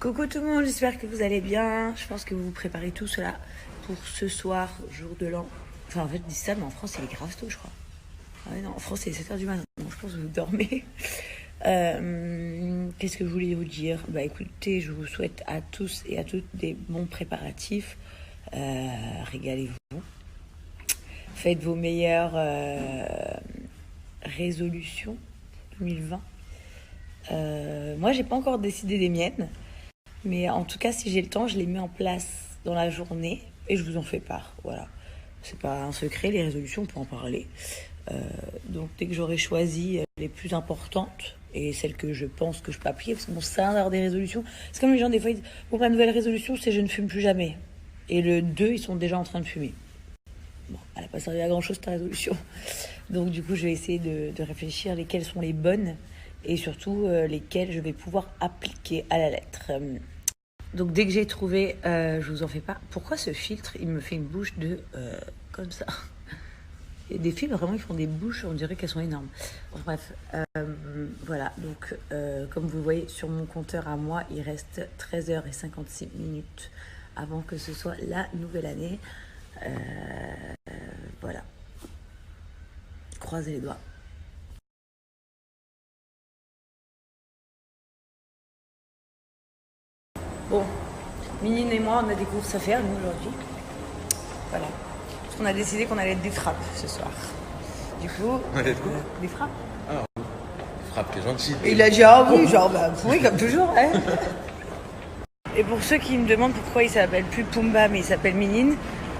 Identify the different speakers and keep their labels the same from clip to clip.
Speaker 1: Coucou tout le monde, j'espère que vous allez bien. Je pense que vous vous préparez tout cela pour ce soir, jour de l'an. Enfin, en fait, je dis ça, mais en France, il est grave tôt, je crois. Ah ouais, non, en France, c'est 7h du matin. Donc, je pense que vous dormez. Qu'est-ce que je voulais vous dire? Bah, écoutez, je vous souhaite à tous et à toutes des bons préparatifs. Régalez-vous. Faites vos meilleures résolutions 2020. Moi, j'ai pas encore décidé des miennes. Mais en tout cas, si j'ai le temps, je les mets en place dans la journée et je vous en fais part. Voilà. C'est pas un secret, les résolutions, on peut en parler. Donc, dès que j'aurai choisi les plus importantes et celles que je pense que je peux appliquer, parce que bon, c'est ça d'avoir des résolutions. C'est comme les gens, des fois, ils disent bon, ma nouvelle résolution, c'est je ne fume plus jamais. Et le 2, ils sont déjà en train de fumer. Bon, elle n'a pas servi à grand chose ta résolution. Donc, du coup, je vais essayer de réfléchir lesquelles sont les bonnes et surtout lesquelles je vais pouvoir appliquer à la lettre. Donc dès que j'ai trouvé, je vous en fais pas. Pourquoi ce filtre, il me fait une bouche de comme ça. Il y a des films vraiment, ils font des bouches, on dirait qu'elles sont énormes. Bon, bref, voilà. Donc comme vous voyez sur mon compteur à moi, il reste 13h56 avant que ce soit la nouvelle année. Voilà. Croisez les doigts. Bon, Minine et moi, on a des courses à faire, nous, aujourd'hui. Voilà. Parce qu'on a décidé qu'on allait être des frappes ce soir. Du coup...
Speaker 2: On allait être quoi
Speaker 1: des frappes.
Speaker 2: Ah, oui. Frappe, t'es gentil.
Speaker 1: Et il a dit, ah oui, genre, bah, oui, comme toujours, hein. Et pour ceux qui me demandent pourquoi il s'appelle plus Pumba, mais il s'appelle Minine,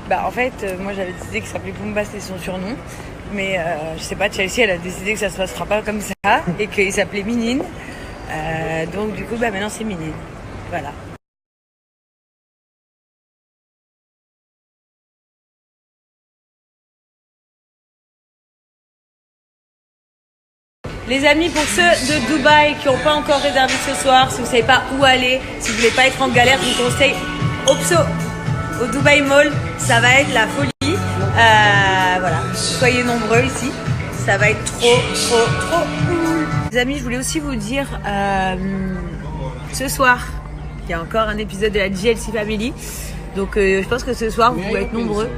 Speaker 1: bah, en fait, moi, j'avais décidé qu'il s'appelait Pumba, c'était son surnom. Mais, je sais pas, Chelsea, elle a décidé que ça se passera pas comme ça, et qu'il s'appelait Minine. Donc, du coup, bah, maintenant, c'est Minine. Voilà. Les amis, pour ceux de Dubaï qui n'ont pas encore réservé ce soir, si vous ne savez pas où aller, si vous ne voulez pas être en galère, je vous conseille Opso au Dubaï Mall. Ça va être la folie. Voilà, soyez nombreux ici. Ça va être trop cool. Les amis, je voulais aussi vous dire, ce soir, il y a encore un épisode de la JLC Family. Donc je pense que ce soir, vous pouvez être nombreux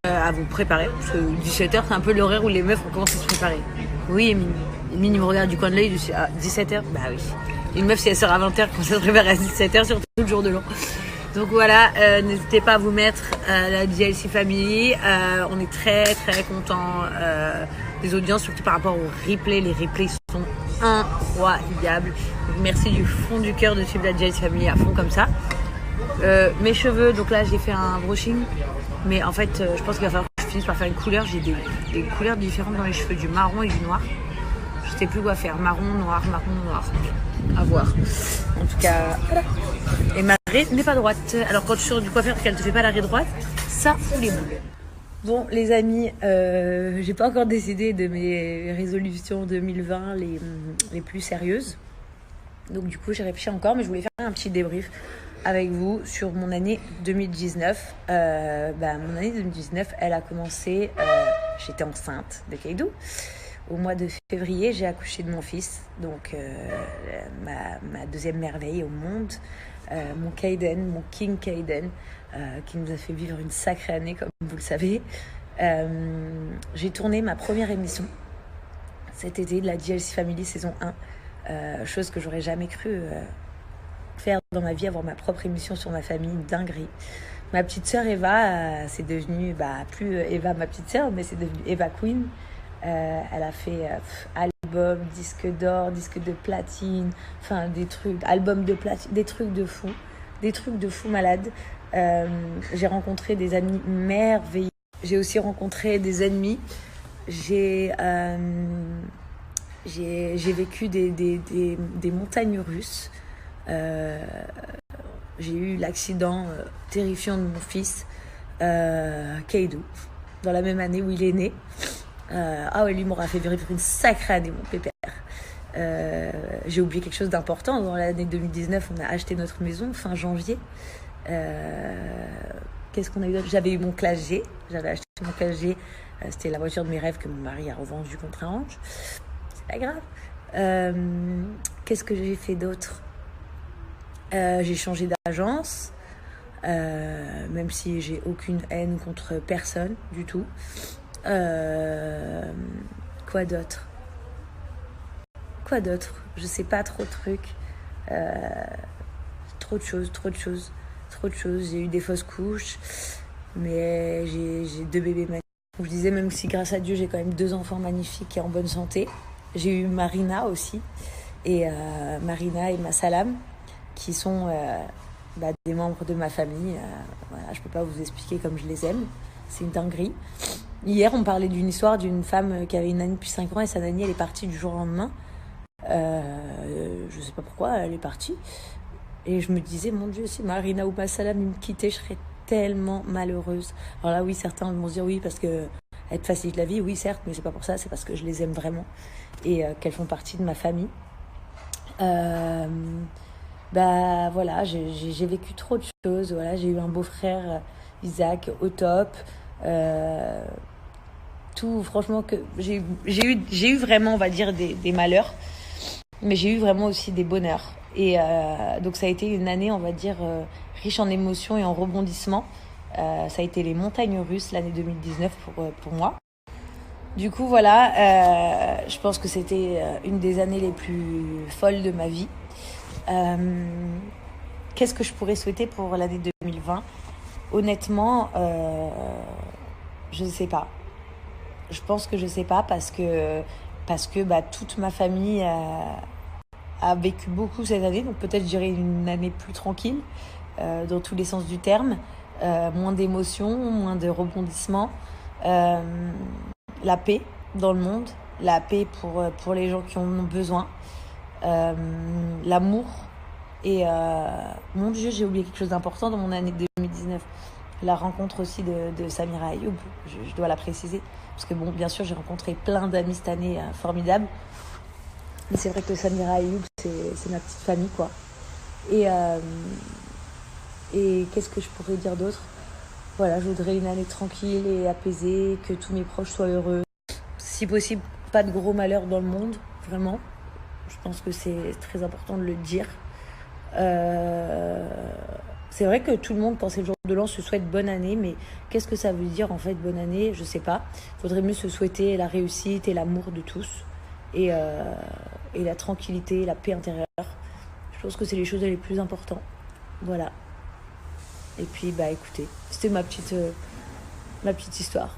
Speaker 1: à vous préparer. Parce que 17h, c'est un peu l'horaire où les meufs ont commencé à se préparer. Oui, Mine, il me regarde du coin de l'œil, je suis à 17h. Bah oui. Une meuf, si elle sort à 20h, quand ça se prépare à 17h, surtout le jour de l'an. Donc voilà, n'hésitez pas à vous mettre la JLC Family. On est très contents des audiences, surtout par rapport aux replays. Les replays sont incroyables. Donc merci du fond du cœur de suivre la JLC Family à fond comme ça. Mes cheveux, donc là j'ai fait un brushing. Mais en fait, je pense qu'il va falloir que je finisse par faire une couleur. J'ai des couleurs différentes dans les cheveux, du marron et du noir. Je sais plus quoi faire. Marron, noir. À voir. En tout cas, voilà. Et ma raie n'est pas droite. Alors quand tu sors du coiffeur qu'elle te fait pas la raie droite, ça fout les boules. Bon les amis, j'ai pas encore décidé de mes résolutions 2020 les plus sérieuses. Donc du coup j'ai réfléchi encore, mais je voulais faire un petit débrief avec vous sur mon année 2019. Mon année 2019, elle a commencé, j'étais enceinte de Kaidou. Au mois de février, j'ai accouché de mon fils, donc ma deuxième merveille au monde, mon Kaiden, mon King Kaiden, qui nous a fait vivre une sacrée année, comme vous le savez. J'ai tourné ma première émission cet été de la JLC Family saison 1, chose que j'aurais jamais cru faire dans ma vie, avoir ma propre émission sur ma famille, une dinguerie. Ma petite sœur Eva, c'est devenu plus Eva ma petite sœur, mais c'est devenu Eva Queen. Elle a fait album, disque d'or, disque de platine, enfin des trucs, album de platine, des trucs de fou malades. J'ai rencontré des amis merveilleux. J'ai aussi rencontré des ennemis. J'ai vécu des montagnes russes. J'ai eu l'accident terrifiant de mon fils Kaidou dans la même année où il est né. Lui m'aura fait vivre une sacrée année, mon pépère. J'ai oublié quelque chose d'important. Dans l'année 2019, on a acheté notre maison fin janvier. Qu'est-ce qu'on a eu d'autre? J'avais eu mon Classe G. J'avais acheté mon Classe G. C'était la voiture de mes rêves que mon mari a revendue contre un range. C'est pas grave. Qu'est-ce que j'ai fait d'autre? J'ai changé d'agence, même si j'ai aucune haine contre personne du tout. Quoi d'autre? Je sais pas, trop de trucs. Trop de choses. J'ai eu des fausses couches, mais j'ai 2 bébés magnifiques. Je disais, même si grâce à Dieu j'ai quand même 2 enfants magnifiques et en bonne santé. J'ai eu Marina aussi, et Marina et Massalam, qui sont des membres de ma famille. Voilà, je peux pas vous expliquer comme je les aime, c'est une dinguerie. Hier on parlait d'une histoire d'une femme qui avait une nanny depuis 5 ans, et sa nanny elle est partie du jour au lendemain. Je sais pas pourquoi elle est partie, et je me disais, mon Dieu, si Marina ou Massalam me quittaient, je serais tellement malheureuse. Alors là oui, certains vont se dire oui parce que elles te facilitent la vie, oui certes, mais c'est pas pour ça, c'est parce que je les aime vraiment et qu'elles font partie de ma famille. Voilà, j'ai vécu trop de choses. Voilà, j'ai eu un beau-frère, Isaac, au top. Tout, franchement, que j'ai eu vraiment, on va dire, des malheurs, mais j'ai eu vraiment aussi des bonheurs. Et donc ça a été une année, on va dire, riche en émotions et en rebondissements. Ça a été les montagnes russes l'année 2019 pour moi. Du coup, voilà, je pense que c'était une des années les plus folles de ma vie. Qu'est-ce que je pourrais souhaiter pour l'année 2020? Honnêtement, je ne sais pas. Je pense que je ne sais pas parce que toute ma famille a vécu beaucoup cette année. Donc peut-être je dirais une année plus tranquille, dans tous les sens du terme. Moins d'émotions, moins de rebondissements. La paix dans le monde, la paix pour les gens qui en ont besoin, l'amour et mon Dieu, j'ai oublié quelque chose d'important dans mon année 2019, la rencontre aussi de Samira Ayoub, je dois la préciser, parce que bon, bien sûr j'ai rencontré plein d'amis cette année formidables, mais c'est vrai que Samira Ayoub c'est ma petite famille quoi. Et qu'est-ce que je pourrais dire d'autre? Voilà, je voudrais une année tranquille et apaisée, que tous mes proches soient heureux. Si possible, pas de gros malheurs dans le monde, vraiment. Je pense que c'est très important de le dire. C'est vrai que tout le monde, quand c'est le jour de l'an, se souhaite bonne année, mais qu'est-ce que ça veut dire en fait bonne année? Je sais pas. Il faudrait mieux se souhaiter la réussite et l'amour de tous, et la tranquillité, la paix intérieure. Je pense que c'est les choses les plus importantes. Voilà. Et puis, écoutez, c'était ma petite histoire.